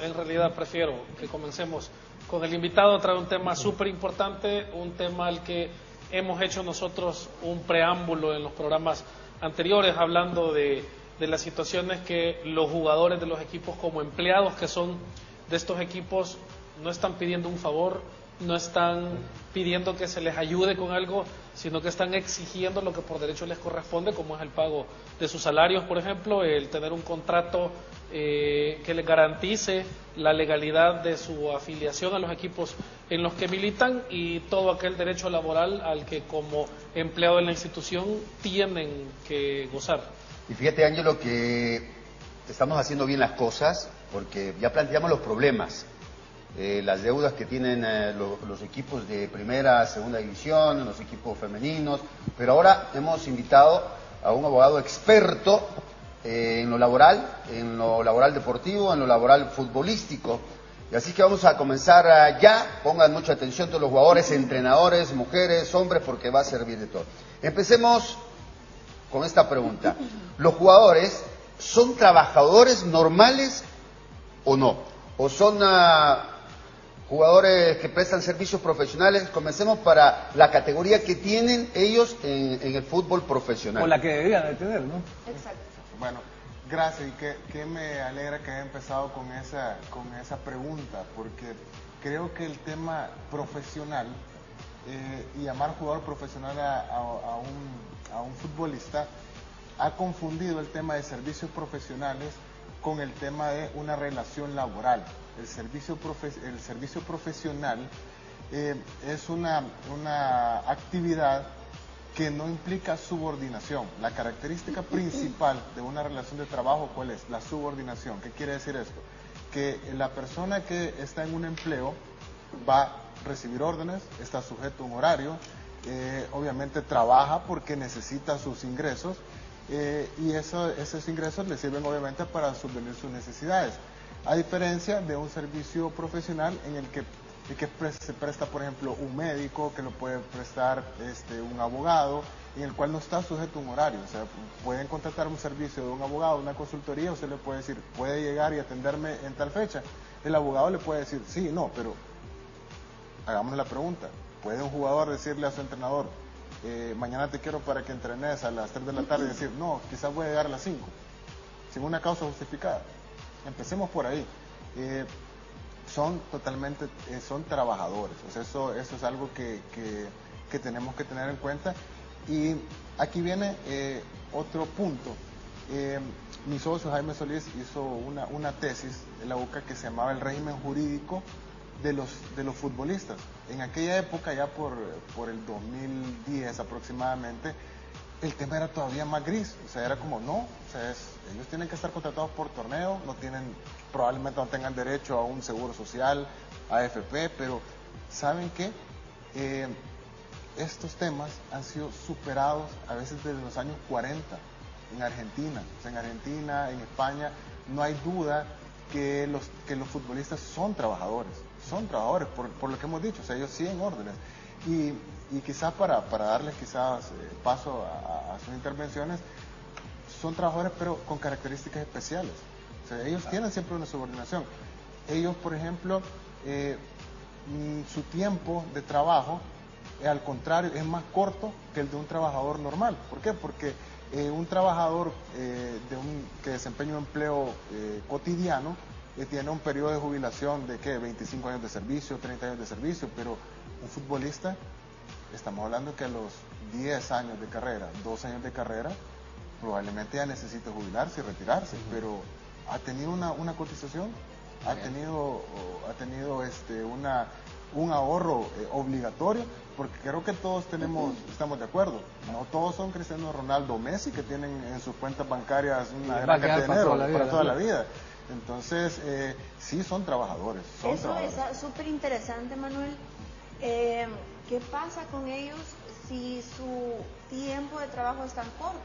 En realidad prefiero que comencemos con el invitado. Trae un tema súper importante, un tema al que hemos hecho nosotros un preámbulo en los programas anteriores, hablando de las situaciones que los jugadores de los equipos como empleados que son de estos equipos no están pidiendo un favor, no están pidiendo que se les ayude con algo, sino que están exigiendo lo que por derecho les corresponde, como es el pago de sus salarios, por ejemplo, el tener un contrato que les garantice la legalidad de su afiliación a los equipos en los que militan y todo aquel derecho laboral al que como empleado de la institución tienen que gozar. Y fíjate, Ángelo, que estamos haciendo bien las cosas porque ya planteamos los problemas. Las deudas que tienen los equipos de primera, segunda división, los equipos femeninos, pero ahora hemos invitado a un abogado experto en lo laboral deportivo, en lo laboral futbolístico. Y así que vamos a comenzar ya. Pongan mucha atención todos los jugadores, entrenadores, mujeres, hombres, porque va a servir de todo. Empecemos con esta pregunta. ¿Los jugadores son trabajadores normales o no? ¿O son jugadores que prestan servicios profesionales? Comencemos para la categoría que tienen ellos en el fútbol profesional. O la que deberían de tener, ¿no? Exacto. Bueno, gracias, y que me alegra que haya empezado con esa pregunta, porque creo que el tema profesional y llamar jugador profesional a un futbolista ha confundido el tema de servicios profesionales con el tema de una relación laboral. El servicio profesional es una actividad que no implica subordinación. La característica principal de una relación de trabajo, ¿cuál es? La subordinación. ¿Qué quiere decir esto? Que la persona que está en un empleo va a recibir órdenes, está sujeto a un horario, obviamente trabaja porque necesita sus ingresos, y esos ingresos le sirven obviamente para subvenir sus necesidades. A diferencia de un servicio profesional en el que se presta, por ejemplo, un médico, que lo puede prestar un abogado, en el cual no está sujeto a un horario. O sea, pueden contratar un servicio de un abogado, una consultoría, usted le puede decir, puede llegar y atenderme en tal fecha. El abogado le puede decir, sí, no, pero hagamos la pregunta. ¿Puede un jugador decirle a su entrenador, mañana te quiero para que entrenes a las 3 de la tarde y decir, no, quizás voy a llegar a las 5, sin una causa justificada? Empecemos por ahí. Son trabajadores, o sea, eso es algo que tenemos que tener en cuenta. Y aquí viene otro punto. Mi socio Jaime Solís hizo una tesis en la UCA que se llamaba el régimen jurídico de los futbolistas. En aquella época, ya por el 2010 aproximadamente, el tema era todavía más gris. O sea, era como, no, o sea, ellos tienen que estar contratados por torneo, probablemente no tengan derecho a un seguro social, a AFP, pero ¿saben qué? Estos temas han sido superados a veces desde los años 40 en Argentina. O sea, en Argentina, en España, no hay duda que los futbolistas son trabajadores por lo que hemos dicho. O sea, ellos siguen órdenes. Y quizás para darles paso a sus intervenciones, son trabajadores pero con características especiales. O sea, ellos tienen siempre una subordinación. Ellos, por ejemplo, su tiempo de trabajo, al contrario, es más corto que el de un trabajador normal. ¿Por qué? Porque un trabajador que desempeña un empleo cotidiano tiene un periodo de jubilación de 25 años de servicio, 30 años de servicio, pero un futbolista, estamos hablando que a los 10 años de carrera, 12 años de carrera, probablemente ya necesite jubilarse y retirarse, pero ha tenido una cotización, ha tenido un ahorro obligatorio, porque creo que todos estamos de acuerdo. No todos son Cristiano Ronaldo o Messi, que tienen en sus cuentas bancarias una gran cantidad de dinero para toda la vida. Entonces, sí son trabajadores. Eso es súper interesante, Manuel. ¿Qué pasa con ellos si su tiempo de trabajo es tan corto?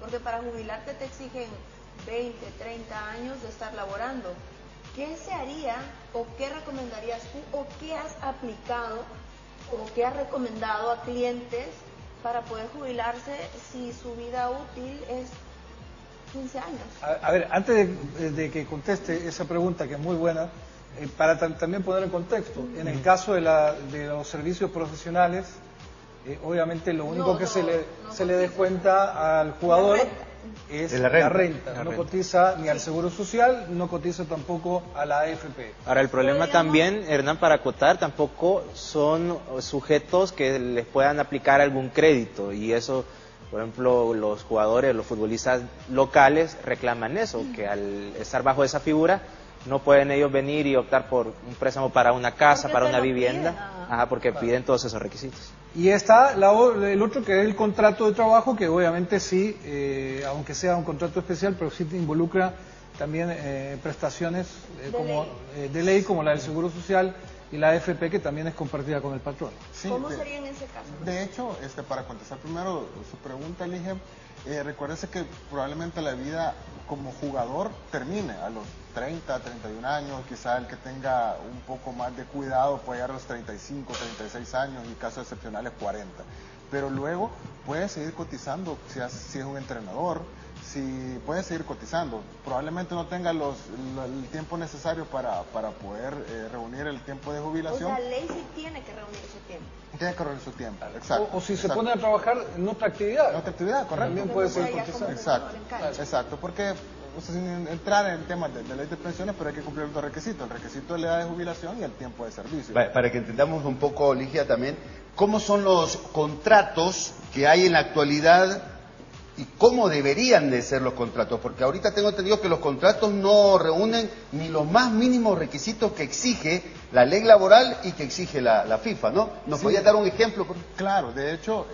Porque para jubilarte te exigen 20, 30 años de estar laborando. ¿Qué se haría o qué recomendarías tú o qué has aplicado o qué has recomendado a clientes para poder jubilarse si su vida útil es 15 años. A ver, antes de que conteste esa pregunta, que es muy buena, para también poner en contexto, en el caso de los servicios profesionales, obviamente lo único que se le descuenta al jugador es la renta. No cotiza ni al Seguro Social, no cotiza tampoco a la AFP. Ahora, el problema también, Hernán, para acotar, tampoco son sujetos que les puedan aplicar algún crédito, y eso, por ejemplo, los jugadores, los futbolistas locales reclaman eso, que al estar bajo esa figura no pueden ellos venir y optar por un préstamo para una casa, para una vivienda, porque piden todos esos requisitos. Y está el otro, que es el contrato de trabajo, que obviamente sí, aunque sea un contrato especial, pero sí te involucra también prestaciones de ley, como la del Seguro Social y la AFP, que también es compartida con el patrón. Sí, ¿cómo sería en ese caso? De hecho, para contestar primero su pregunta, Elige, recuérdese que probablemente la vida como jugador termine a los 30, 31 años, quizá el que tenga un poco más de cuidado puede llegar a los 35, 36 años y casos excepcionales 40. Pero luego puede seguir cotizando si es un entrenador, si puede seguir cotizando. Probablemente no tenga el tiempo necesario para poder reunir el tiempo de jubilación. O sea, ley sí tiene que reunir su tiempo. Tiene que reunir su tiempo, exacto. O si se pone a trabajar en otra actividad. En otra actividad, correcto. También puede ser cotizado. Exacto, porque sin entrar en temas de ley de pensiones, pero hay que cumplir dos requisitos: el requisito de la edad de jubilación y el tiempo de servicio. Para que entendamos un poco, Ligia, también, ¿cómo son los contratos que hay en la actualidad y cómo deberían de ser los contratos? Porque ahorita tengo entendido que los contratos no reúnen ni los más mínimos requisitos que exige la ley laboral y que exige la FIFA, ¿no? ¿Nos podría dar un ejemplo? Claro, de hecho,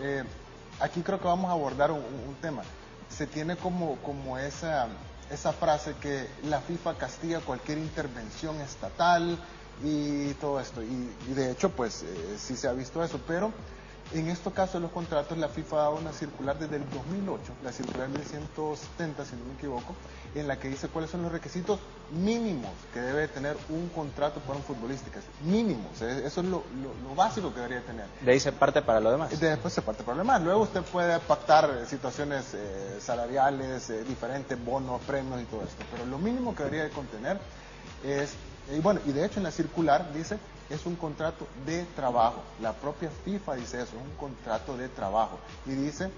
aquí creo que vamos a abordar un tema. Se tiene como esa frase que la FIFA castiga cualquier intervención estatal y todo esto, y de hecho pues sí se ha visto eso, pero en estos casos de los contratos la FIFA ha dado una circular desde el 2008, la circular 1170 si no me equivoco, en la que dice cuáles son los requisitos mínimos que debe tener un contrato para un futbolista, mínimos, eso es lo básico que debería tener. De ahí se parte para lo demás. Después se parte para lo demás. Luego usted puede pactar situaciones salariales, diferentes bonos, premios y todo esto, pero lo mínimo que debería de contener es, y de hecho en la circular dice, es un contrato de trabajo. La propia FIFA dice eso, es un contrato de trabajo. Y dice,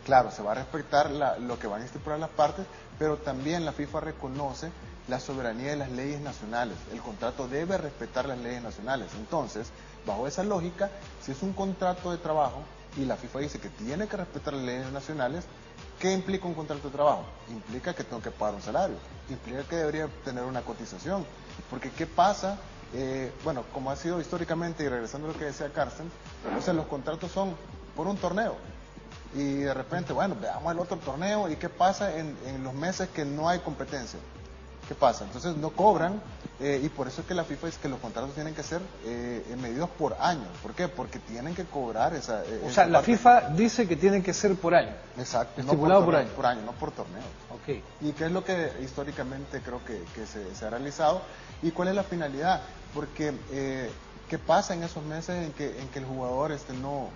claro, se va a respetar lo que van a estipular las partes, pero también la FIFA reconoce la soberanía de las leyes nacionales. El contrato debe respetar las leyes nacionales. Entonces, bajo esa lógica, si es un contrato de trabajo y la FIFA dice que tiene que respetar las leyes nacionales, ¿qué implica un contrato de trabajo? Implica que tengo que pagar un salario, implica que debería tener una cotización. Porque ¿qué pasa? Como ha sido históricamente, y regresando a lo que decía Carsten, o sea, los contratos son por un torneo. Y de repente, veamos el otro torneo, y ¿qué pasa en los meses que no hay competencia? ¿Qué pasa? Entonces no cobran, y por eso es que la FIFA dice que los contratos tienen que ser medidos por año. ¿Por qué? Porque tienen que cobrar esa... la FIFA dice que tienen que ser por año. Exacto. Estipulado por año, no por torneo. Okay. ¿Y qué es lo que históricamente creo que se ha realizado? ¿Y cuál es la finalidad? Porque, ¿qué pasa en esos meses en que el jugador no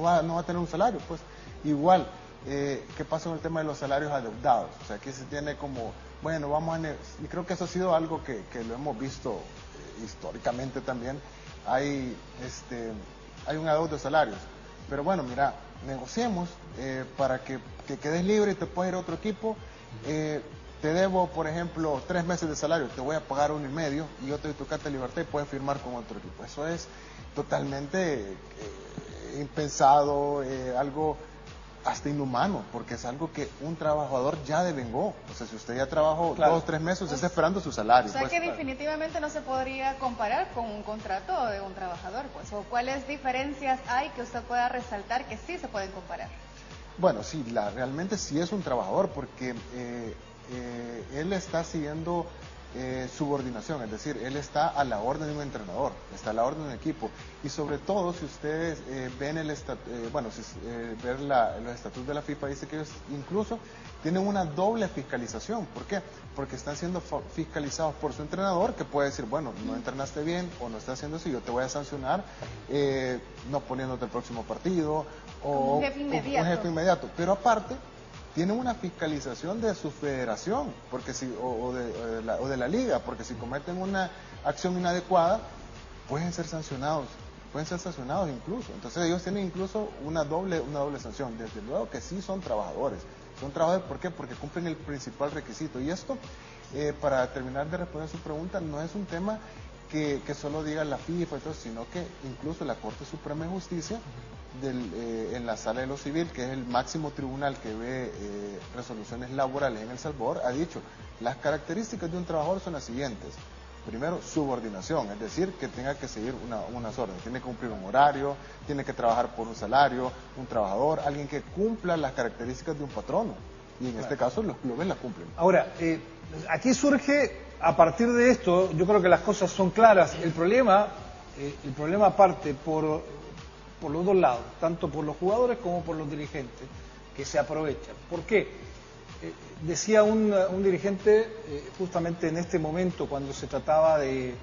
va a tener un salario? Pues igual, ¿qué pasa con el tema de los salarios adeudados? O sea, aquí se tiene como, y creo que eso ha sido algo que lo hemos visto históricamente también. Hay un adeudo de salarios, pero mira, negociemos para que quedes libre y te puedas ir a otro equipo. Te debo, por ejemplo, 3 meses de salario, te voy a pagar 1 y medio, y yo te doy tu carta de libertad y puedes firmar con otro equipo. Eso es totalmente impensado, algo hasta inhumano, porque es algo que un trabajador ya devengó. O sea, si usted ya trabajó 2 o 3 meses, usted está esperando su salario. O sea que definitivamente no se podría comparar con un contrato de un trabajador, pues. ¿O cuáles diferencias hay que usted pueda resaltar que sí se pueden comparar? Bueno, sí, realmente sí es un trabajador, porque él está siguiendo subordinación, es decir, él está a la orden de un entrenador, está a la orden de un equipo, y sobre todo si ustedes ven los estatutos de la FIFA, dice que ellos incluso tienen una doble fiscalización. ¿Por qué? Porque están siendo fiscalizados por su entrenador, que puede decir, no entrenaste bien o no estás haciendo eso, yo te voy a sancionar no poniéndote el próximo partido, o un jefe inmediato. Pero aparte tienen una fiscalización de su federación porque o de la liga, porque si cometen una acción inadecuada, pueden ser sancionados incluso. Entonces ellos tienen incluso una doble sanción. Desde luego que sí son trabajadores. ¿Por qué? Porque cumplen el principal requisito. Y esto, para terminar de responder su pregunta, no es un tema que solo diga la FIFA y todo, sino que incluso la Corte Suprema de Justicia, en la Sala de lo Civil, que es el máximo tribunal que ve resoluciones laborales en El Salvador, ha dicho, las características de un trabajador son las siguientes. Primero, subordinación, es decir, que tenga que seguir unas órdenes, tiene que cumplir un horario, tiene que trabajar por un salario, un trabajador, alguien que cumpla las características de un patrono, y en este caso los clubes las cumplen. Ahora, aquí surge, a partir de esto, yo creo que las cosas son claras, el problema parte por los dos lados, tanto por los jugadores como por los dirigentes, que se aprovechan. ¿Por qué? Decía un dirigente, justamente en este momento, cuando se trataba de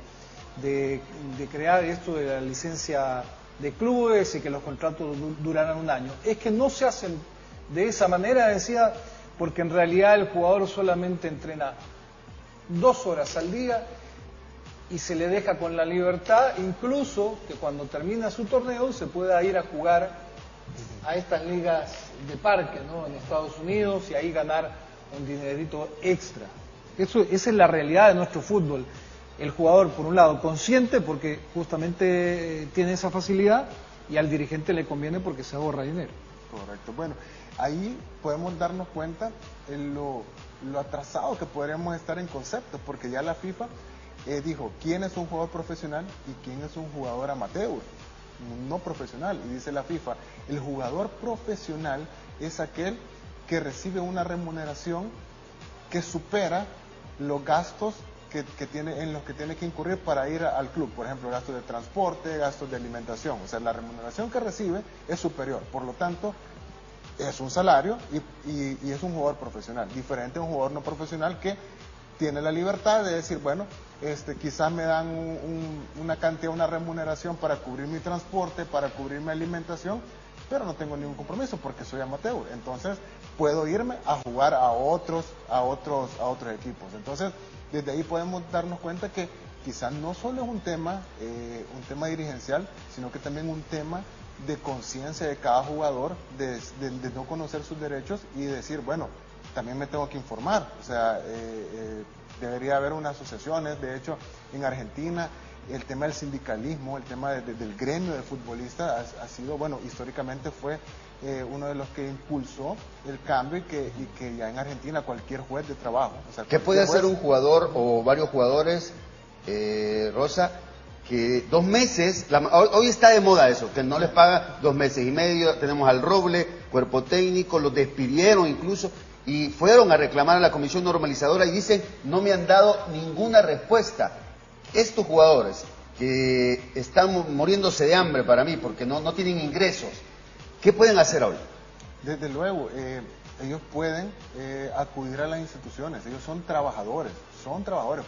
crear esto de la licencia de clubes y que los contratos duraran un año, es que no se hacen de esa manera, decía, porque en realidad el jugador solamente entrena 2 horas al día y se le deja con la libertad, incluso que cuando termina su torneo se pueda ir a jugar a estas ligas de parque, ¿no?, en Estados Unidos, y ahí ganar un dinerito extra. Esa es la realidad de nuestro fútbol. El jugador, por un lado, consciente porque justamente tiene esa facilidad, y al dirigente le conviene porque se ahorra dinero. Correcto. Bueno, ahí podemos darnos cuenta en lo atrasado que podríamos estar en conceptos, porque ya la FIFA dijo quién es un jugador profesional y quién es un jugador amateur, no profesional. Y dice la FIFA, el jugador profesional es aquel que recibe una remuneración que supera los gastos en los que tiene que incurrir para ir al club. Por ejemplo, gastos de transporte, gastos de alimentación. O sea, la remuneración que recibe es superior. Por lo tanto, es un salario y es un jugador profesional. Diferente a un jugador no profesional que tiene la libertad de decir, bueno, quizás me dan una cantidad, una remuneración para cubrir mi transporte, para cubrir mi alimentación, pero no tengo ningún compromiso porque soy amateur. Entonces puedo irme a jugar a otros equipos. Entonces desde ahí podemos darnos cuenta que quizás no solo es un tema dirigencial, sino que también un tema de conciencia de cada jugador, de no conocer sus derechos y decir, bueno, también me tengo que informar. O sea, debería haber unas asociaciones. De hecho, en Argentina el tema del sindicalismo, el tema del gremio de futbolistas ha sido, bueno, históricamente fue uno de los que impulsó el cambio, y que ya en Argentina cualquier juez de trabajo, o sea, ¿qué puede hacer un jugador o varios jugadores, Rosa, que 2 meses, hoy está de moda eso, que no les paga 2 meses y medio? Tenemos al Roble, cuerpo técnico, los despidieron incluso, y fueron a reclamar a la comisión normalizadora y dicen, no me han dado ninguna respuesta. Estos jugadores que están muriéndose de hambre, para mí, porque no tienen ingresos, ¿qué pueden hacer hoy? Desde luego, ellos pueden acudir a las instituciones. Ellos son trabajadores,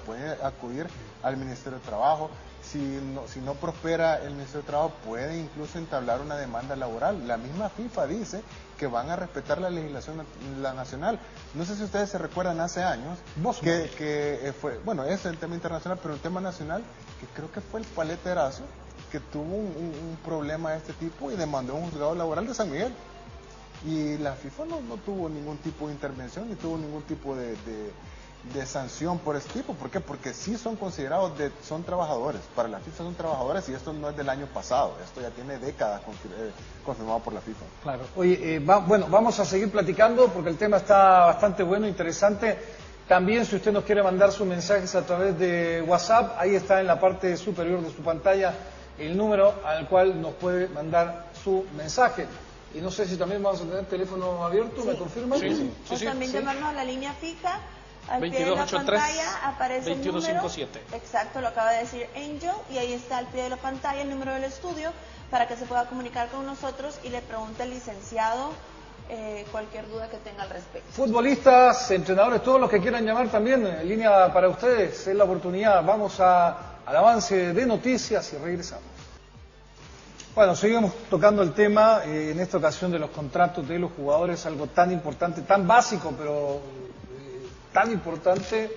pueden acudir al Ministerio de Trabajo. Si no prospera el Ministerio de Trabajo, puede incluso entablar una demanda laboral. La misma FIFA dice que van a respetar la legislación nacional. No sé si ustedes se recuerdan hace años que fue, bueno, es el tema internacional, pero el tema nacional, que creo que fue el Paleta Erazo, que tuvo un problema de este tipo y demandó a un juzgado laboral de San Miguel. Y la FIFA no tuvo ningún tipo de intervención, ni tuvo ningún tipo de sanción por este tipo. ¿Por qué? Porque sí son considerados, son trabajadores. Para la FIFA son trabajadores, y esto no es del año pasado, esto ya tiene décadas confirmado por la FIFA. Claro. Oye, bueno, vamos a seguir platicando porque el tema está bastante bueno, interesante. También, si usted nos quiere mandar sus mensajes a través de WhatsApp, ahí está en la parte superior de su pantalla el número al cual nos puede mandar su mensaje. Y no sé si también vamos a tener teléfono abierto, ¿me confirman? Sí. O también llamarnos a la línea fija. Al 2283, pie de la pantalla aparece 2157. el número. Exacto, lo acaba de decir Angel, y ahí está al pie de la pantalla el número del estudio para que se pueda comunicar con nosotros y le pregunte al licenciado cualquier duda que tenga al respecto. Futbolistas, entrenadores, todos los que quieran llamar también, en línea para ustedes, es la oportunidad. Vamos al avance de noticias y regresamos. Bueno, seguimos tocando el tema, en esta ocasión de los contratos de los jugadores, algo tan importante, tan básico, pero tan importante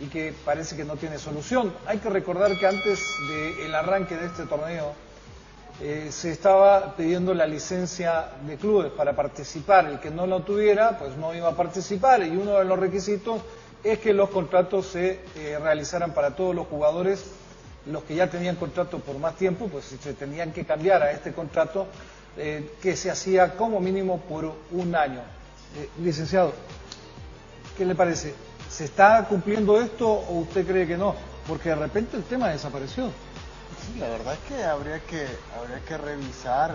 y que parece que no tiene solución. Hay que recordar que antes del arranque de este torneo se estaba pidiendo la licencia de clubes para participar. El que no lo tuviera, pues no iba a participar, y uno de los requisitos es que los contratos se realizaran para todos los jugadores. Los que ya tenían contrato por más tiempo, pues se tenían que cambiar a este contrato que se hacía como mínimo por un año. Licenciado, ¿qué le parece? ¿Se está cumpliendo esto o usted cree que no? Porque de repente el tema desapareció. Sí, la verdad es que habría que revisar.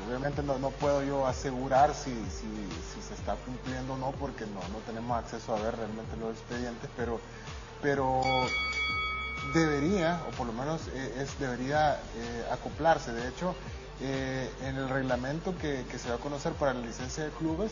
Obviamente no puedo yo asegurar si se está cumpliendo o no, porque no tenemos acceso a ver realmente los expedientes, pero debería, o por lo menos debería acoplarse. De hecho, en el reglamento que se va a conocer para la licencia de clubes,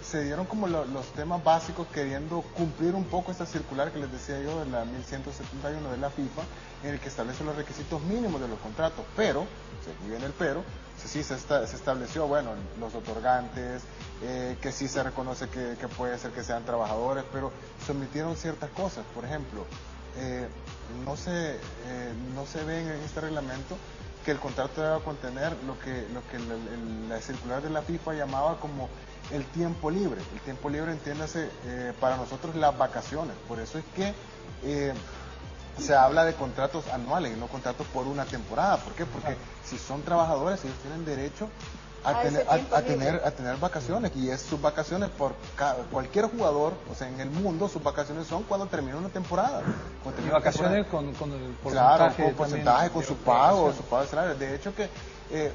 se dieron como los temas básicos, queriendo cumplir un poco esta circular que les decía yo, de la 1171 de la FIFA, en el que establece los requisitos mínimos de los contratos. Pero, aquí viene el pero, sí se estableció, bueno, los otorgantes, que sí se reconoce que puede ser que sean trabajadores, pero se omitieron ciertas cosas. Por ejemplo, no se ve en este reglamento que el contrato deba contener lo que la circular de la FIFA llamaba como el tiempo libre. El tiempo libre, entiéndase, para nosotros las vacaciones. Por eso es que se habla de contratos anuales y no contratos por una temporada. ¿Por qué? Porque si son trabajadores, ellos tienen derecho a tener vacaciones, y es sus vacaciones por cualquier jugador, o sea, en el mundo sus vacaciones son cuando termina una temporada. Y vacaciones con el porcentaje. Claro, con porcentaje, con su pago de salario. De hecho que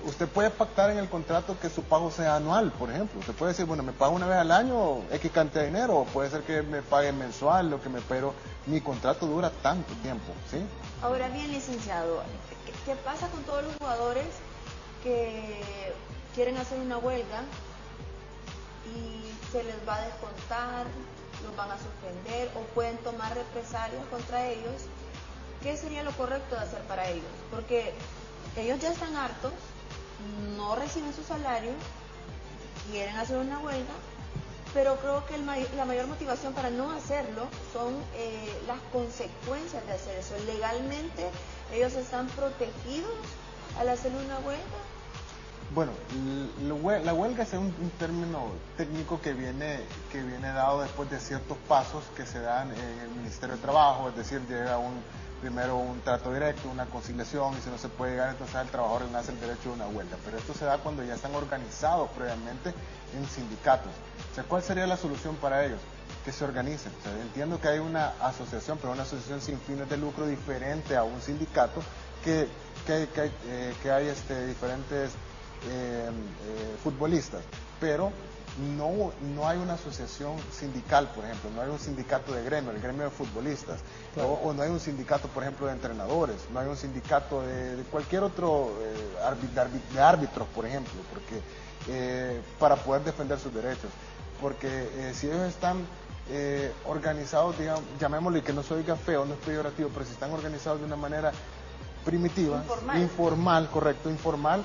usted puede pactar en el contrato que su pago sea anual, por ejemplo. Usted puede decir, bueno, me pago una vez al año X cantidad de dinero, o puede ser que me pague mensual, pero mi contrato dura tanto tiempo, ¿sí? Ahora bien, licenciado, ¿qué pasa con todos los jugadores que quieren hacer una huelga y se les va a descontar, los van a suspender o pueden tomar represalias contra ellos? ¿Qué sería lo correcto de hacer para ellos? Porque ellos ya están hartos, no reciben su salario, quieren hacer una huelga, pero creo que la mayor motivación para no hacerlo son las consecuencias de hacer eso. Legalmente ellos están protegidos al hacer una huelga. Bueno, la huelga es un término técnico que viene dado después de ciertos pasos que se dan en el Ministerio de Trabajo, es decir, llega primero un trato directo, una conciliación, y si no se puede llegar, entonces al trabajador le nace el derecho de una huelga. Pero esto se da cuando ya están organizados previamente en sindicatos. O sea, ¿cuál sería la solución para ellos? Que se organicen. O sea, entiendo que hay una asociación, pero una asociación sin fines de lucro diferente a un sindicato, que hay diferentes futbolistas, pero no hay una asociación sindical, por ejemplo, no hay un sindicato de gremio, el gremio de futbolistas, claro. o no hay un sindicato, por ejemplo, de entrenadores, no hay un sindicato de cualquier otro de árbitros, por ejemplo, porque para poder defender sus derechos, porque si ellos están organizados, digamos, llamémoslo, y que no se oiga feo, no es peyorativo, pero si están organizados de una manera primitiva, informal, correcto, informal,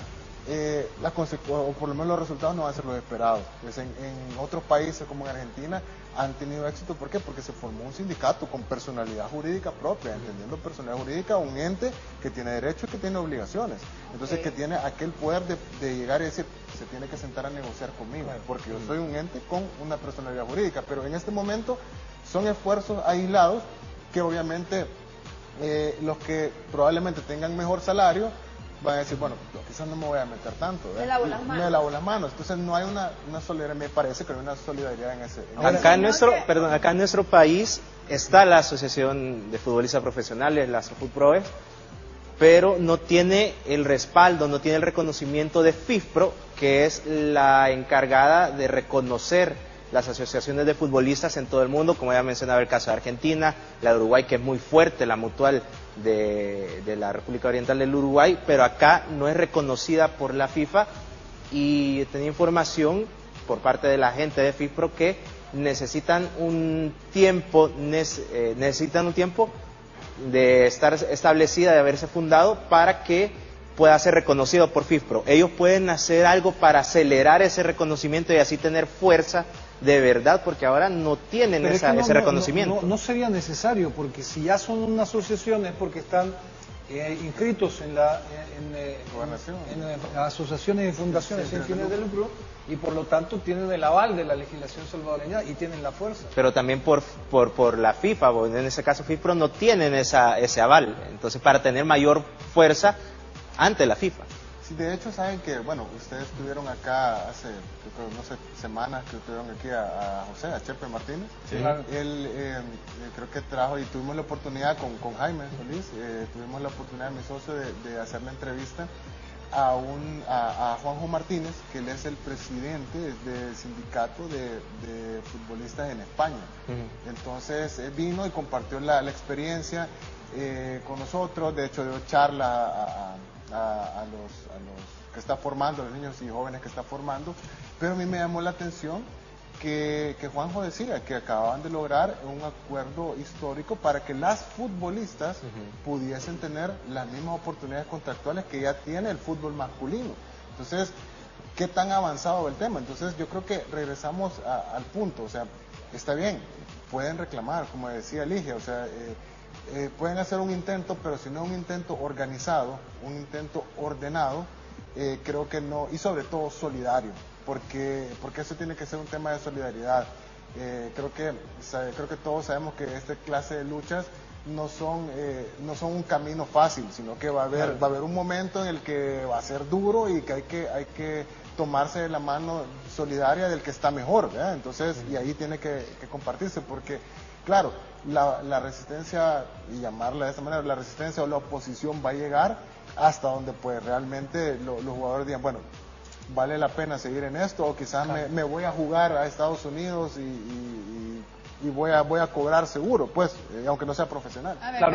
o por lo menos los resultados no van a ser los esperados. Pues en otros países como en Argentina han tenido éxito. ¿Por qué? Porque se formó un sindicato con personalidad jurídica propia, entendiendo personalidad jurídica, un ente que tiene derechos y que tiene obligaciones, entonces que tiene aquel poder de llegar y decir, se tiene que sentar a negociar conmigo, porque yo soy un ente con una personalidad jurídica. Pero en este momento son esfuerzos aislados que obviamente los que probablemente tengan mejor salario van a decir, bueno, quizás no me voy a meter tanto. Me lavo las manos. Me lavo las manos. Entonces no hay una solidaridad, me parece que no hay una solidaridad en ese... Acá en nuestro país está la Asociación de Futbolistas Profesionales, la ASOFUTPROES, pero no tiene el respaldo, no tiene el reconocimiento de FIFPRO, que es la encargada de reconocer las asociaciones de futbolistas en todo el mundo, como ya mencionaba el caso de Argentina, la de Uruguay, que es muy fuerte, la Mutual de la República Oriental del Uruguay, pero acá no es reconocida por la FIFA, y tenía información por parte de la gente de FIFPRO que necesitan un tiempo de estar establecida, de haberse fundado, para que pueda ser reconocido por FIFPro. Ellos pueden hacer algo para acelerar ese reconocimiento y así tener fuerza de verdad, porque ahora no tienen ese reconocimiento. No sería necesario, porque si ya son una asociación es porque están inscritos en asociaciones y fundaciones sin fines de lucro, y por lo tanto tienen el aval de la legislación salvadoreña y tienen la fuerza. Pero también por la FIFA, o en ese caso FIFPro, no tienen ese aval, entonces para tener mayor fuerza ante la FIFA. Sí, de hecho, saben que, bueno, ustedes estuvieron acá hace, creo, no sé, semanas que estuvieron aquí a José, a Chepe Martínez. Sí. Él creo que trajo y tuvimos la oportunidad con Jaime Solís, tuvimos la oportunidad, mi socio, de hacer la entrevista a Juanjo Martínez, que él es el presidente del sindicato de futbolistas en España. Entonces, vino y compartió la experiencia con nosotros. De hecho, dio charla a los que está formando, a los niños y jóvenes que está formando, pero a mí me llamó la atención que Juanjo decía que acababan de lograr un acuerdo histórico para que las futbolistas pudiesen tener las mismas oportunidades contractuales que ya tiene el fútbol masculino. Entonces, ¿qué tan avanzado va el tema? Entonces, yo creo que regresamos al punto, o sea, está bien, pueden reclamar, como decía Ligia, o sea, pueden hacer un intento, pero si no un intento organizado, un intento ordenado, creo que no, y sobre todo solidario, porque eso tiene que ser un tema de solidaridad. Creo que todos sabemos que esta clase de luchas no son un camino fácil, sino que va a haber un momento en el que va a ser duro y que hay que tomarse de la mano solidaria del que está mejor, ¿verdad? Entonces, y ahí tiene que compartirse, porque claro, la resistencia, y llamarla de esta manera, la resistencia o la oposición va a llegar hasta donde pues realmente los jugadores digan, bueno, vale la pena seguir en esto, o quizás me voy a jugar a Estados Unidos y voy a cobrar seguro, pues, aunque no sea profesional. A ver, Claro.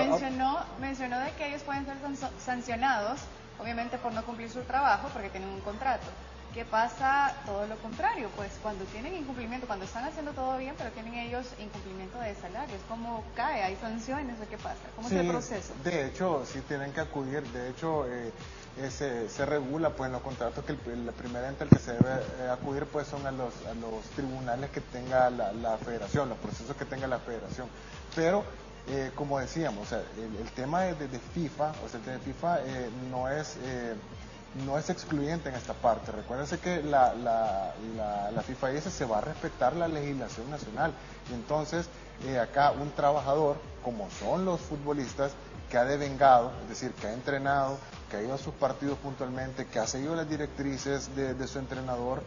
mencionó de que ellos pueden ser sancionados, obviamente por no cumplir su trabajo, porque tienen un contrato. ¿Qué pasa todo lo contrario? Pues cuando tienen incumplimiento, cuando están haciendo todo bien, pero tienen ellos incumplimiento de salarios, ¿cómo cae? ¿Hay sanciones o qué pasa? ¿Cómo es el proceso? De hecho, sí tienen que acudir, de hecho, se regula pues en los contratos que el primer ente al que se debe acudir pues son a los tribunales que tenga la federación, los procesos que tenga la federación. Pero como decíamos, o sea, el tema de FIFA, o sea, el tema de FIFA no es excluyente en esta parte. Recuérdense que la FIFA dice se va a respetar la legislación nacional. Y entonces, acá un trabajador, como son los futbolistas, que ha devengado, es decir, que ha entrenado, que ha ido a sus partidos puntualmente, que ha seguido las directrices de su entrenador,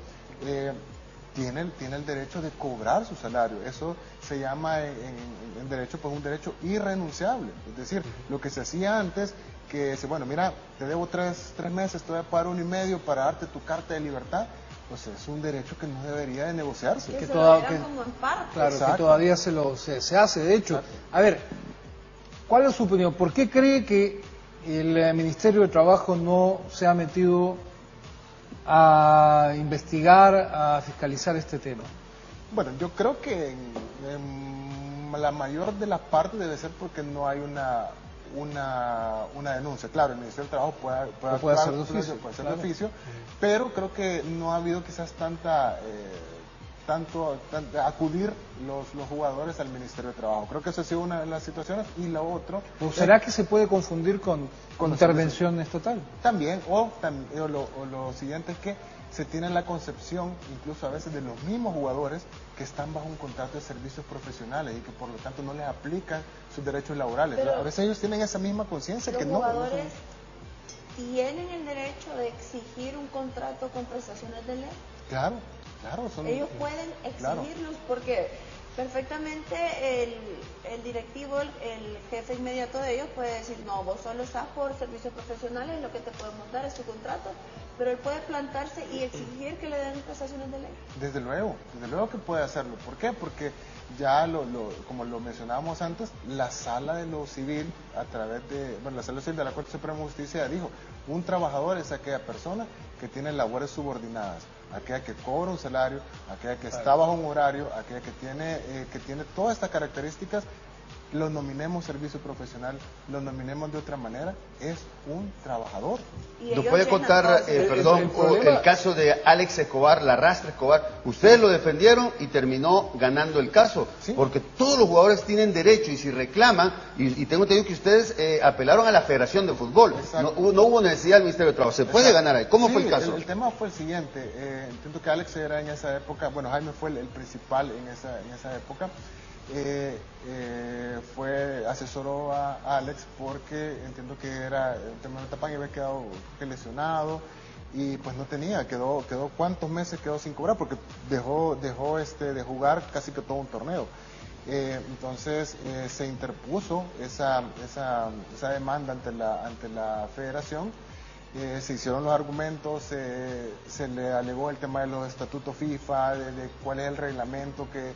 tiene el derecho de cobrar su salario. Eso se llama en derecho pues un derecho irrenunciable. Es decir, lo que se hacía antes, que dice, bueno, mira, te debo tres meses, te voy a pagar 1 y medio para darte tu carta de libertad, pues es un derecho que no debería de negociarse. Que como en parte. Claro, Exacto. que todavía se hace, de hecho. A ver, ¿cuál es su opinión? ¿Por qué cree que el Ministerio de Trabajo no se ha metido a investigar, a fiscalizar este tema? Bueno, yo creo que en la mayor de las partes debe ser porque no hay una denuncia. Claro, el Ministerio del Trabajo puede hacer de oficio, puede hacer claro. de oficio, pero creo que no ha habido quizás tanto acudir los jugadores al Ministerio de Trabajo. Creo que esa ha sido una de las situaciones. Y la otra... ¿O será que se puede confundir con intervención estatal? También, o lo siguiente es que se tiene la concepción, incluso a veces de los mismos jugadores, que están bajo un contrato de servicios profesionales y que por lo tanto no les aplican sus derechos laborales. Pero a veces ellos tienen esa misma conciencia que los no. jugadores tienen el derecho de exigir un contrato con prestaciones de ley. Claro. Ellos pueden exigirlos porque perfectamente el directivo, el jefe inmediato de ellos puede decir, no, vos solo estás por servicios profesionales, lo que te podemos dar es tu contrato, pero él puede plantarse y exigir que le den prestaciones de ley. Desde luego que puede hacerlo. ¿Por qué? Porque ya como lo mencionábamos antes, la Sala de lo Civil, la Sala de lo Civil de la Corte Suprema de Justicia dijo, un trabajador es aquella persona que tiene labores subordinadas, aquella que cobra un salario, aquella que está bajo un horario, aquella que tiene todas estas características lo nominemos servicio profesional, lo nominemos de otra manera, es un trabajador. ¿Nos puede contar, el caso de Alex Escobar, la Rastra Escobar? Ustedes lo defendieron y terminó ganando el caso, ¿Sí? Porque todos los jugadores tienen derecho y si reclaman, y tengo entendido que ustedes apelaron a la Federación de Fútbol, no hubo necesidad del Ministerio de Trabajo, se puede ganar ahí. ¿Cómo fue el caso? El tema fue el siguiente, entiendo que Alex era en esa época, bueno, Jaime fue el principal en esa época. Asesoró a Alex porque entiendo que era un tema de Tapán y había quedado lesionado y pues no tenía, quedó ¿cuántos meses quedó sin cobrar? Porque dejó de jugar casi que todo un torneo. Entonces se interpuso esa demanda ante la federación. Se hicieron los argumentos, se le alegó el tema de los estatutos FIFA, de cuál es el reglamento que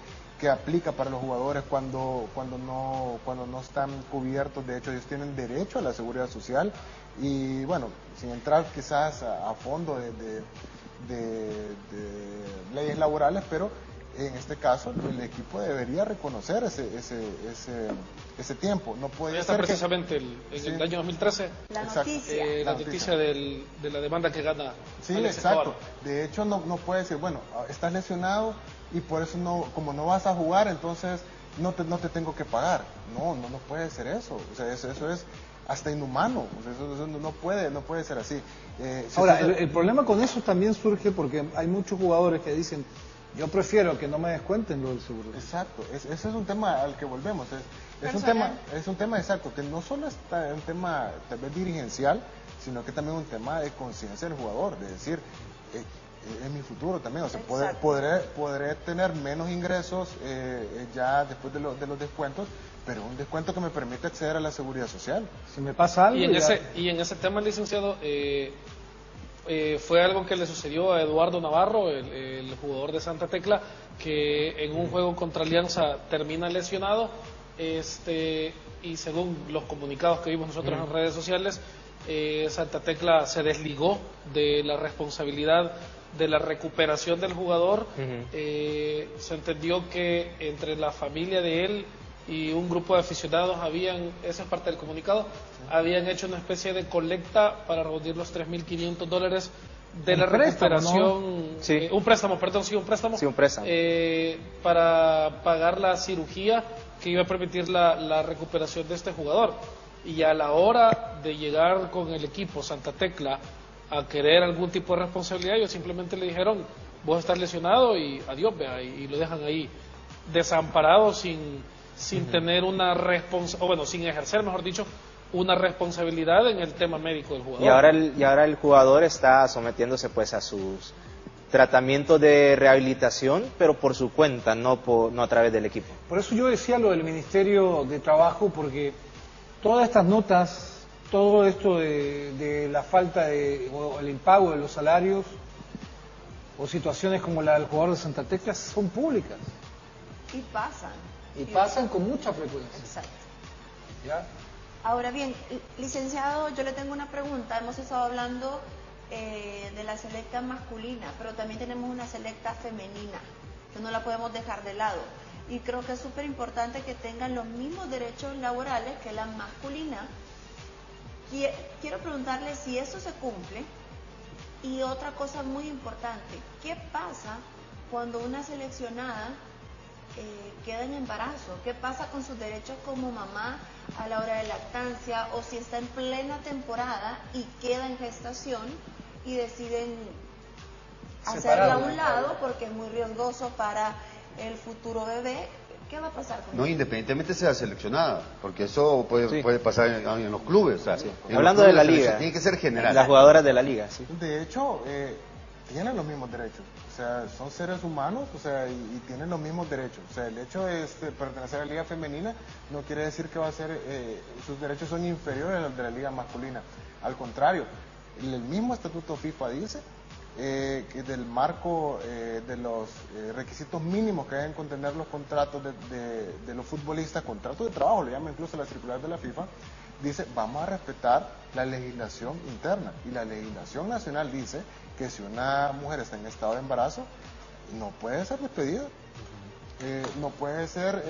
aplica para los jugadores cuando no están cubiertos. De hecho, ellos tienen derecho a la seguridad social y bueno, sin entrar quizás a fondo de leyes laborales, pero en este caso el equipo debería reconocer ese tiempo. No puede está ser precisamente en el año 2013 la Exacto. noticia. la noticia de la demanda que gana Sí, Alex exacto. Escobar. De hecho, no puede decir, bueno, estás lesionado y por eso como no vas a jugar, entonces no te tengo que pagar. No puede ser eso. O sea, eso es hasta inhumano. O sea, eso no puede ser así. Ahora, el problema con eso también surge porque hay muchos jugadores que dicen, yo prefiero que no me descuenten lo del seguro. Exacto, ese es un tema al que volvemos. Es un tema exacto, que no solo es un tema tal vez dirigencial, sino que también un tema de conciencia del jugador, de decir, es mi futuro también, o sea, podré tener menos ingresos ya después de los descuentos, pero un descuento que me permite acceder a la seguridad social. Si me pasa algo... Y en ese tema, licenciado, fue algo que le sucedió a Eduardo Navarro, el jugador de Santa Tecla, que en un juego contra Alianza termina lesionado, y según los comunicados que vimos nosotros en redes sociales, Santa Tecla se desligó de la responsabilidad de la recuperación del jugador. Se entendió que entre la familia de él y un grupo de aficionados esa es parte del comunicado, habían hecho una especie de colecta para reunir los $3.500 de la recuperación, ¿no? Sí. un préstamo, para pagar la cirugía que iba a permitir la recuperación de este jugador. Y a la hora de llegar con el equipo Santa Tecla a querer algún tipo de responsabilidad, ellos simplemente le dijeron, vos estás lesionado y adiós, vea, y lo dejan ahí desamparado sin tener una sin ejercer, mejor dicho, una responsabilidad en el tema médico del jugador. Y ahora el jugador está sometiéndose pues a sus tratamientos de rehabilitación, pero por su cuenta, no a través del equipo. Por eso yo decía lo del Ministerio de Trabajo, porque todas estas notas, todo esto de la falta o el impago de los salarios o situaciones como la del jugador de Santa Tecla son públicas. Y pasan. Y pasan con mucha frecuencia. Exacto. ¿Ya? Ahora bien, licenciado, yo le tengo una pregunta. Hemos estado hablando de la selecta masculina, pero también tenemos una selecta femenina, que no la podemos dejar de lado. Y creo que es súper importante que tengan los mismos derechos laborales que la masculina. Quiero preguntarle si eso se cumple. Y otra cosa muy importante, ¿qué pasa cuando una seleccionada queda en embarazo? ¿Qué pasa con sus derechos como mamá a la hora de lactancia, o si está en plena temporada y queda en gestación y deciden hacerla a un lado porque es muy riesgoso para el futuro bebé? ¿Qué va a pasar con No, eso? independientemente sea seleccionada, porque eso puede pasar en los clubes. O sea, en Hablando los clubes de la liga, tiene que ser general. las jugadoras de la liga, sí. De hecho, tienen los mismos derechos. O sea, son seres humanos, o sea, y tienen los mismos derechos. O sea, el hecho de pertenecer a la liga femenina no quiere decir que sus derechos son inferiores a los de la liga masculina. Al contrario, el mismo estatuto FIFA dice que del marco de los requisitos mínimos que deben contener los contratos de los futbolistas, contratos de trabajo, le llama incluso la circular de la FIFA, dice, vamos a respetar la legislación interna. Y la legislación nacional dice que si una mujer está en estado de embarazo, no puede ser despedida. no puede ser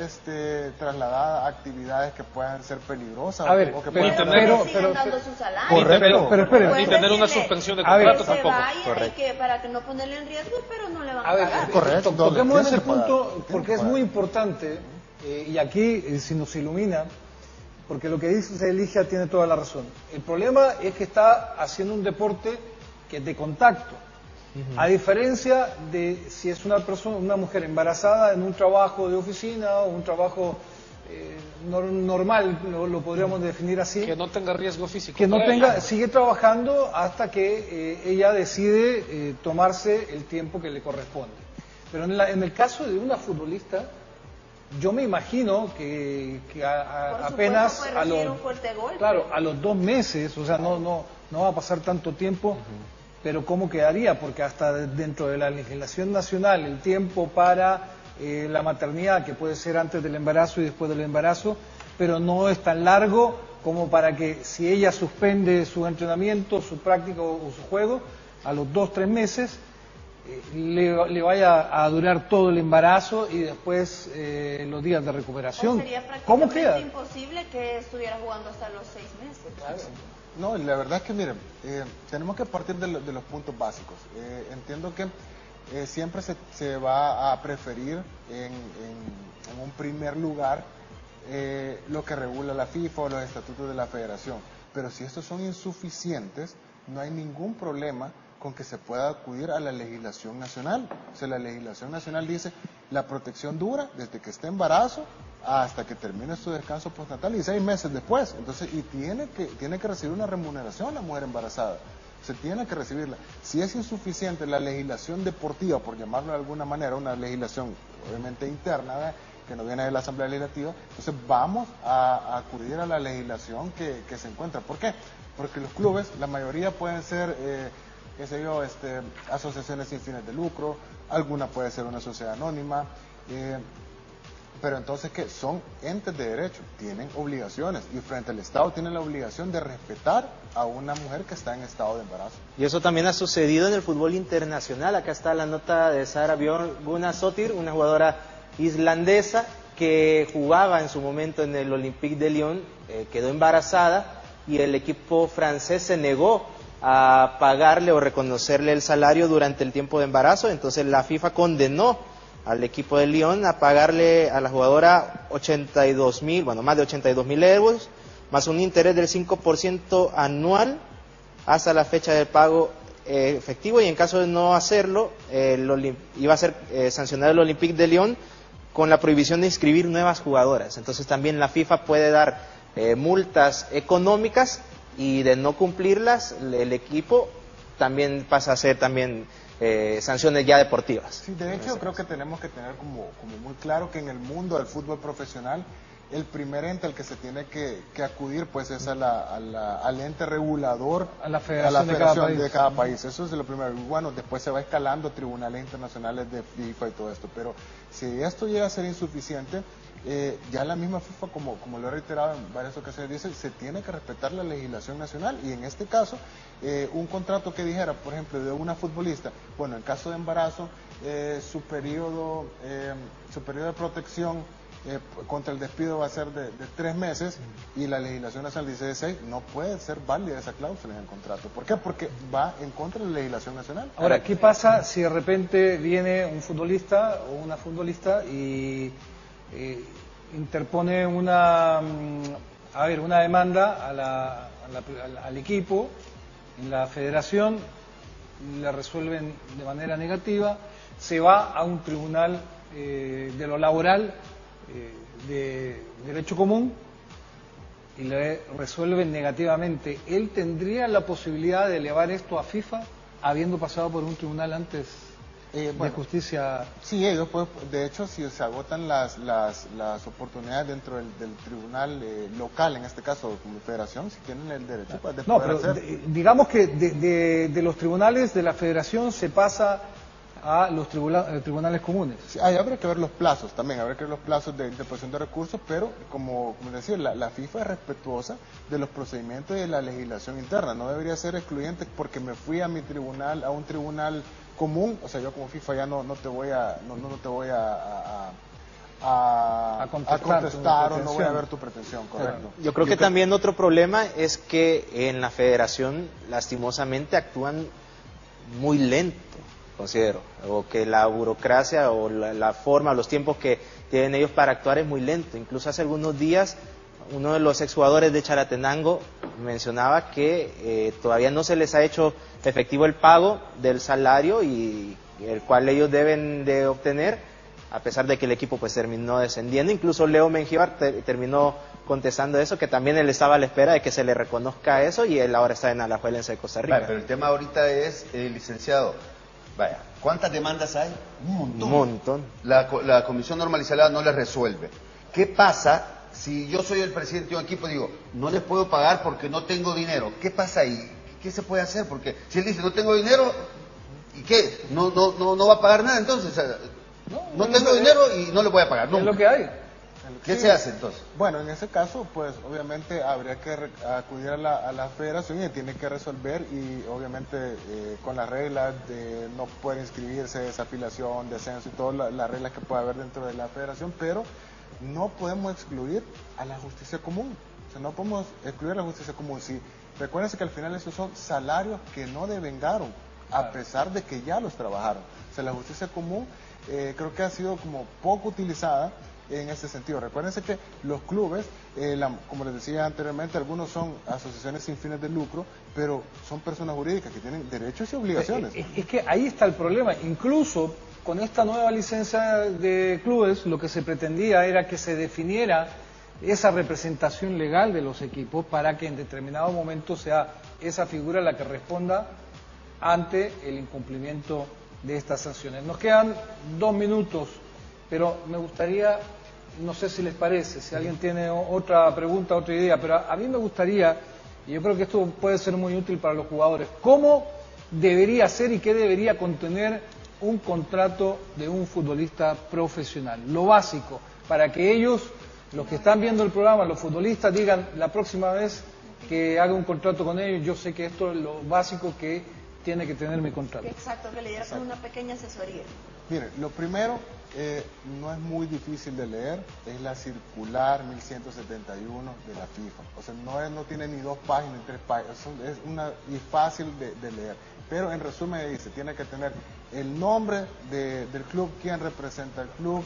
trasladada a actividades que puedan ser peligrosas A ver, o que pero- puedan siguen dando su salario. Correcto, pero espere. Ni tener una suspensión de A ver, contrato Que se tampoco. vaya y que para que no ponerle en riesgo, pero no le van a A ver, pagar. Correcto, toquemos tiene ese que pagar, punto tiene porque que es pagar. muy importante y aquí si nos ilumina, porque lo que dice Eligia tiene toda la razón. El problema es que está haciendo un deporte que es de contacto. A diferencia de si es una mujer embarazada en un trabajo de oficina o un trabajo normal, lo podríamos definir así. Que no tenga riesgo físico. Que no para tenga, ella. sigue trabajando hasta que ella decide tomarse el tiempo que le corresponde. Pero en el caso de una futbolista, yo me imagino que Por supuesto, apenas puede a recibir los, un fuerte golpe. claro, a los 2 meses, o sea, no va a pasar tanto tiempo, pero ¿cómo quedaría? Porque hasta dentro de la legislación nacional, el tiempo para la maternidad, que puede ser antes del embarazo y después del embarazo, pero no es tan largo como para que si ella suspende su entrenamiento, su práctica o su juego, a los 2-3 meses le vaya a durar todo el embarazo y después los días de recuperación. O sería ¿Cómo prácticamente queda? imposible que estuviera jugando hasta los 6 meses. No, la verdad es que miren, tenemos que partir de los puntos básicos. Entiendo que siempre se va a preferir en un primer lugar lo que regula la FIFA o los estatutos de la federación. Pero si estos son insuficientes, no hay ningún problema con que se pueda acudir a la legislación nacional. O sea, la legislación nacional dice la protección dura desde que esté embarazo hasta que termine su descanso postnatal y 6 meses después. Entonces, y tiene que recibir una remuneración la mujer embarazada. Se tiene que recibirla. Si es insuficiente la legislación deportiva, por llamarlo de alguna manera, una legislación obviamente interna, ¿verdad?, que no viene de la Asamblea Legislativa, entonces vamos a acudir a la legislación que se encuentra. ¿Por qué? Porque los clubes, la mayoría pueden ser qué sé yo, asociaciones sin fines de lucro, alguna puede ser una sociedad anónima, pero entonces que son entes de derecho, tienen obligaciones y frente al Estado tienen la obligación de respetar a una mujer que está en estado de embarazo. Y eso también ha sucedido en el fútbol internacional. Acá está la nota de Sara Björn Gunnarsdóttir, una jugadora islandesa que jugaba en su momento en el Olympique de Lyon, quedó embarazada y el equipo francés se negó a pagarle o reconocerle el salario durante el tiempo de embarazo. Entonces la FIFA condenó al equipo de Lyon a pagarle a la jugadora más de 82.000 euros, más un interés del 5% anual hasta la fecha del pago efectivo, y en caso de no hacerlo, iba a ser sancionado el Olympique de Lyon con la prohibición de inscribir nuevas jugadoras. Entonces también la FIFA puede dar multas económicas, y de no cumplirlas el equipo también pasa a ser sanciones ya deportivas. Sí, de hecho creo que tenemos que tener como muy claro que en el mundo del fútbol profesional el primer ente al que se tiene que acudir pues es al ente regulador, a la federación, de cada país. Eso es lo primero. Y bueno, después se va escalando a tribunales internacionales de FIFA y todo esto. Pero si esto llega a ser insuficiente, ya la misma FIFA, como lo he reiterado en varias ocasiones, dice se tiene que respetar la legislación nacional. Y en este caso, un contrato que dijera, por ejemplo, de una futbolista, bueno, en caso de embarazo, su periodo de protección contra el despido va a ser de 3 meses, y la legislación nacional dice de 6, no puede ser válida esa cláusula en el contrato. ¿Por qué? Porque va en contra de la legislación nacional. Ahora, ¿qué pasa si de repente viene un futbolista o una futbolista y interpone una demanda al equipo, en la federación, le resuelven de manera negativa, se va a un tribunal de lo laboral, de derecho común, y le resuelven negativamente? ¿Él tendría la posibilidad de elevar esto a FIFA habiendo pasado por un tribunal antes de justicia? Sí, ellos pues, de hecho, si se agotan las oportunidades dentro del tribunal local, en este caso como federación, si tienen el derecho pues, de No, poder pero hacer. digamos que de los tribunales de la federación se pasa a los tribunales comunes. Sí, habría que ver los plazos también, habría que ver los plazos de interposición de recursos, pero como decía, la FIFA es respetuosa de los procedimientos y de la legislación interna. No debería ser excluyente porque me fui a un tribunal común. O sea, yo como FIFA ya no te voy a a contestar o no voy a ver tu pretensión, correcto. Yo creo que también otro problema es que en la federación lastimosamente actúan muy lento, considero, o que la burocracia o la forma, los tiempos que tienen ellos para actuar es muy lento. Incluso hace algunos días uno de los exjugadores de Chalatenango mencionaba que todavía no se les ha hecho efectivo el pago del salario y el cual ellos deben de obtener, a pesar de que el equipo pues terminó descendiendo. Incluso Leo Mengíbar terminó contestando eso, que también él estaba a la espera de que se le reconozca eso, y él ahora está en Alajuelense de Costa Rica. Vale, pero el tema ahorita es, licenciado, vaya, ¿cuántas demandas hay? Un montón. Un montón. La Comisión Normalizada no les resuelve. ¿Qué pasa si yo soy el presidente de un equipo y digo, no les puedo pagar porque no tengo dinero? ¿Qué pasa ahí? ¿Qué se puede hacer? Porque si él dice, no tengo dinero, ¿y qué? ¿No va a pagar nada entonces? No tengo dinero y no le voy a pagar. Es lo que hay. ¿Qué se hace entonces? Bueno, en ese caso, pues obviamente habría que acudir a la federación y tiene que resolver, y obviamente con las reglas de no poder inscribirse, desafilación, descenso y todas las reglas que pueda haber dentro de la federación, pero no podemos excluir a la justicia común. O sea, no podemos excluir a la justicia común. Si, recuérdense que al final esos son salarios que no devengaron, a pesar de que ya los trabajaron. O sea, la justicia común creo que ha sido como poco utilizada en ese sentido. Recuérdense que los clubes, como les decía anteriormente, algunos son asociaciones sin fines de lucro, pero son personas jurídicas que tienen derechos y obligaciones. Es que ahí está el problema. Incluso con esta nueva licencia de clubes, lo que se pretendía era que se definiera esa representación legal de los equipos para que en determinado momento sea esa figura la que responda ante el incumplimiento de estas sanciones. Nos quedan 2 minutos, pero me gustaría, no sé si les parece, si alguien tiene otra pregunta, otra idea, pero a mí me gustaría, y yo creo que esto puede ser muy útil para los jugadores, ¿cómo debería ser y qué debería contener un contrato de un futbolista profesional? Lo básico, para que ellos, los que están viendo el programa, los futbolistas, digan la próxima vez que haga un contrato con ellos, yo sé que esto es lo básico que tiene que tener mi contrato. Exacto, que le dieras una pequeña asesoría. Mire, lo primero, no es muy difícil de leer, es la circular 1171 de la FIFA. O sea, no tiene ni 2 páginas, ni 3 páginas, es y fácil de leer. Pero en resumen dice, tiene que tener el nombre del club, quién representa el club,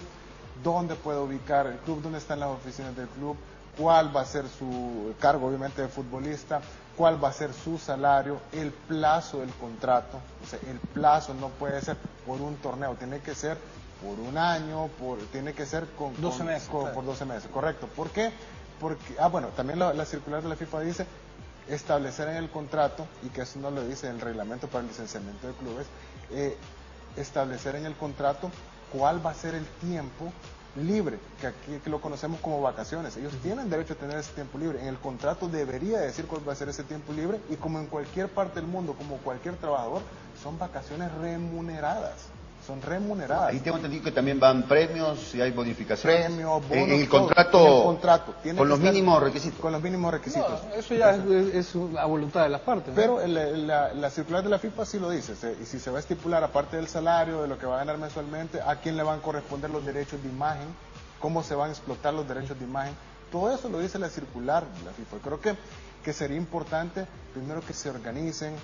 dónde puede ubicar el club, dónde están las oficinas del club, cuál va a ser su cargo, obviamente, de futbolista, cuál va a ser su salario, el plazo del contrato. O sea, el plazo no puede ser por un torneo, tiene que ser por un año, tiene que ser por 12 meses, correcto. ¿Por qué? Porque, bueno, también la circular de la FIFA dice establecer en el contrato, y que eso no lo dice en el reglamento para el licenciamiento de clubes, establecer en el contrato cuál va a ser el tiempo libre, que aquí lo conocemos como vacaciones. Ellos tienen derecho a tener ese tiempo libre. En el contrato debería decir cuál va a ser ese tiempo libre, y como en cualquier parte del mundo, como cualquier trabajador, son vacaciones remuneradas. Son remuneradas. Ahí tengo entendido que también van premios, si hay bonificaciones. Premios, bonos, en el todo. contrato, en el contrato con los mínimos requisitos. Con los mínimos requisitos. No, eso ya es a voluntad de las partes, ¿no? Pero la circular de la FIFA sí lo dice, y si se va a estipular, aparte del salario, de lo que va a ganar mensualmente, a quién le van a corresponder los derechos de imagen, cómo se van a explotar los derechos de imagen, todo eso lo dice la circular de la FIFA. Creo que sería importante, primero, que se organicen,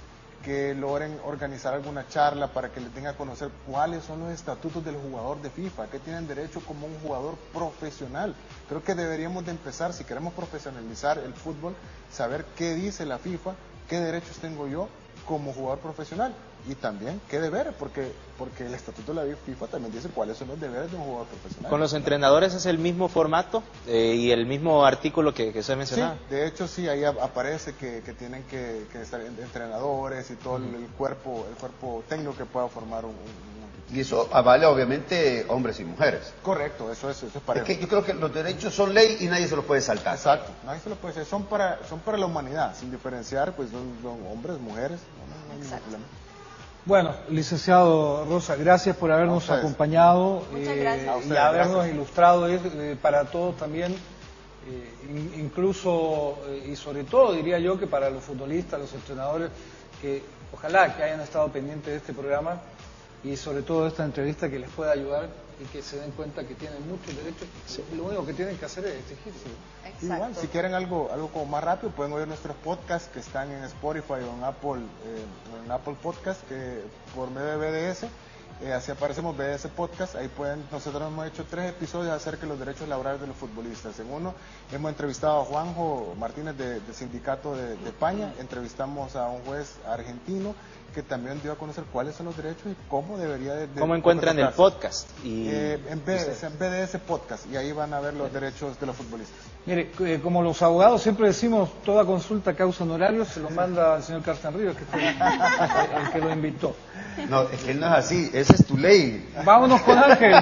que logren organizar alguna charla para que les den a conocer cuáles son los estatutos del jugador de FIFA, que tienen derecho como un jugador profesional. Creo que deberíamos de empezar, si queremos profesionalizar el fútbol, saber qué dice la FIFA, qué derechos tengo yo como jugador profesional, y también qué deberes, porque el estatuto de la FIFA también dice cuáles son los deberes de un jugador profesional. ¿Con los entrenadores es el mismo formato y el mismo artículo que usted mencionaba? Sí, de hecho sí, ahí aparece que tienen que estar entrenadores y todo el cuerpo técnico que pueda formar un Y eso avala obviamente hombres y mujeres. Correcto, eso es parejo. Es que yo creo que los derechos son ley y nadie se los puede saltar. Exacto, nadie se los puede hacer, son para la humanidad, sin diferenciar, pues son hombres, mujeres, no hay ningún problema. Bueno, licenciado Rosa, gracias por habernos acompañado y habernos ilustrado para todos también, incluso y sobre todo diría yo que para los futbolistas, los entrenadores, que ojalá que hayan estado pendientes de este programa, y sobre todo esta entrevista que les pueda ayudar y que se den cuenta que tienen muchos derechos. Lo único que tienen que hacer es exigirse. Exacto. Igual, si quieren algo como más rápido, pueden oír nuestros podcasts que están en Spotify o en Apple Podcast, que por medio de BDS, así aparecemos BDS Podcast. Ahí nosotros hemos hecho 3 episodios acerca de los derechos laborales de los futbolistas. En uno hemos entrevistado a Juanjo Martínez del Sindicato de España, entrevistamos a un juez argentino que también dio a conocer cuáles son los derechos y cómo debería de ¿Cómo encuentran el podcast? En BDS Podcast, y ahí van a ver los derechos de los futbolistas. Mire, como los abogados siempre decimos, toda consulta causa honorario, se lo manda al señor Carsten Ríos, que fue el que lo invitó. No, es que él no es así, esa es tu ley. Vámonos con Ángel.